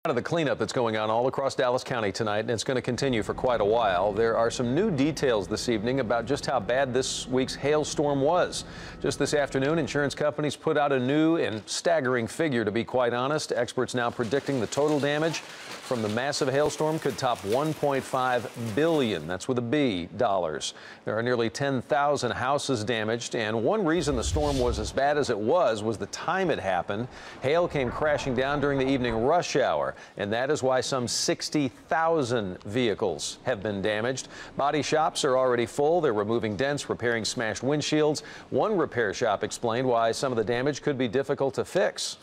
Of the cleanup that's going on all across Dallas County tonight, and it's going to continue for quite a while. There are some new details this evening about just how bad this week's hailstorm was. Just this afternoon, insurance companies put out a new and staggering figure, to be quite honest. Experts now predicting the total damage from the massive hailstorm could top $1.5 billion, that's with a B, dollars. There are nearly 10,000 houses damaged, and one reason the storm was as bad as it was the time it happened. Hail came crashing down during the evening rush hour, and that is why some 60,000 vehicles have been damaged. Body shops are already full. They're removing dents, repairing smashed windshields. One repair shop explained why some of the damage could be difficult to fix.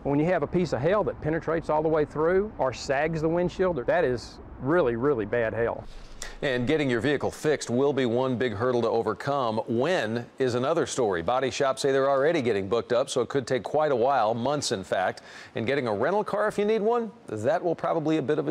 When you have a piece of hail that penetrates all the way through or sags the windshield, that is really, really bad hail. And getting your vehicle fixed will be one big hurdle to overcome. When is another story. Body shops say they're already getting booked up, so it could take quite a while, months in fact. And getting a rental car if you need one, that will probably be a bit of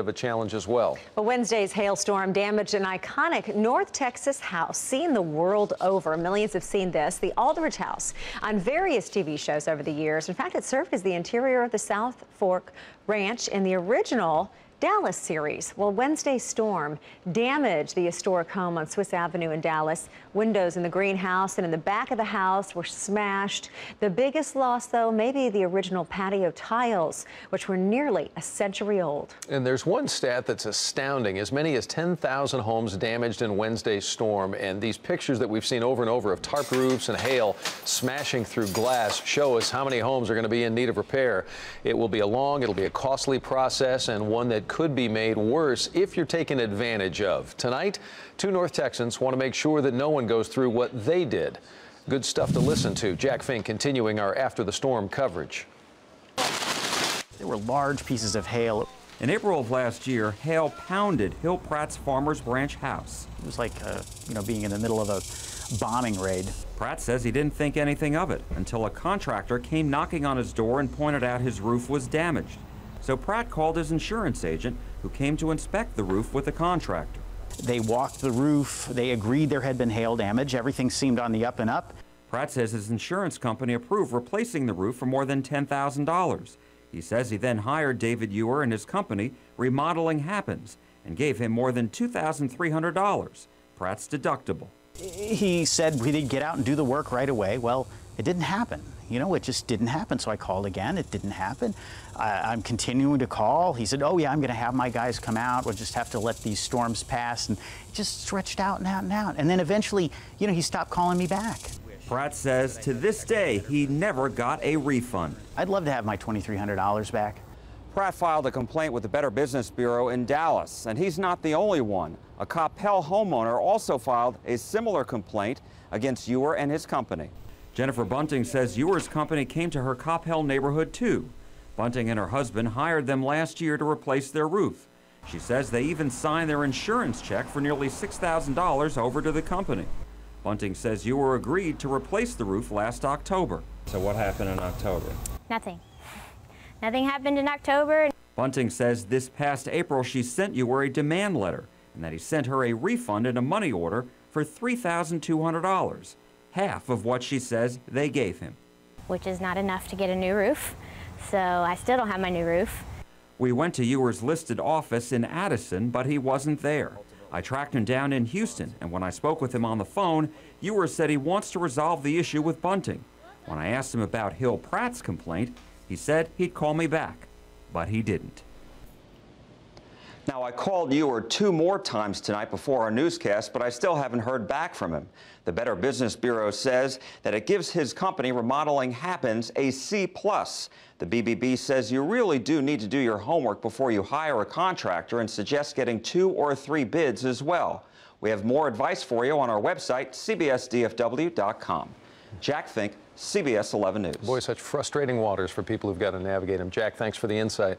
a challenge as well. Well, Wednesday's hailstorm damaged an iconic North Texas house seen the world over. Millions have seen this, the Aldrich House, on various TV shows over the years. In fact, it served as the interior of the South Fork Ranch in the original Dallas series. Well, Wednesday's storm damaged the historic home on Swiss Avenue in Dallas. Windows in the greenhouse and in the back of the house were smashed. The biggest loss, though, may be the original patio tiles, which were nearly a century old. And there's one stat that's astounding. As many as 10,000 homes damaged in Wednesday's storm. And these pictures that we've seen over and over of tarp roofs and hail smashing through glass show us how many homes are going to be in need of repair. It will be it'll be a costly process, and one that could be made worse if you're taken advantage of. Tonight, two North Texans want to make sure that no one goes through what they did. Good stuff to listen to. Jack Fink continuing our After the Storm coverage. There were large pieces of hail. In April of last year, hail pounded Hill Pratt's Farmers Branch house. It was like, being in the middle of a bombing raid. Pratt says he didn't think anything of it until a contractor came knocking on his door and pointed out his roof was damaged. So Pratt called his insurance agent, who came to inspect the roof with the contractor. They walked the roof. They agreed there had been hail damage. Everything seemed on the up and up. Pratt says his insurance company approved replacing the roof for more than $10,000. He says he then hired David Ewer and his company, Remodeling Happens, and gave him more than $2,300, Pratt's deductible. He said we did get out and do the work right away. Well, it didn't happen. It just didn't happen. So I called again. It didn't happen. I'm continuing to call. He said, oh, yeah, I'm going to have my guys come out. We'll just have to let these storms pass. And it just stretched out and out and out. And then eventually, he stopped calling me back. Pratt says to this day, he never got a refund. I'd love to have my $2,300 back. Pratt filed a complaint with the Better Business Bureau in Dallas, and he's not the only one. A Coppell homeowner also filed a similar complaint against Ewer and his company. Jennifer Bunting says Ewer's company came to her Coppell neighborhood too. Bunting and her husband hired them last year to replace their roof. She says they even signed their insurance check for nearly $6,000 over to the company. Bunting says Ewer agreed to replace the roof last October. So what happened in October? Nothing. Nothing happened in October. Bunting says this past April she sent Ewer a demand letter and that he sent her a refund and a money order for $3,200, half of what she says they gave him. Which is not enough to get a new roof, so I still don't have my new roof. We went to Ewer's listed office in Addison, but he wasn't there. I tracked him down in Houston, and when I spoke with him on the phone, Ewer said he wants to resolve the issue with Bunting. When I asked him about Hill Pratt's complaint, he said he'd call me back, but he didn't. Now, I called Ewer 2 more times tonight before our newscast, but I still haven't heard back from him. The Better Business Bureau says that it gives his company, Remodeling Happens, a C+. The BBB says you really do need to do your homework before you hire a contractor and suggests getting 2 or 3 bids as well. We have more advice for you on our website, cbsdfw.com. Jack Fink, CBS 11 News. Boy, such frustrating waters for people who've got to navigate them. Jack, thanks for the insight.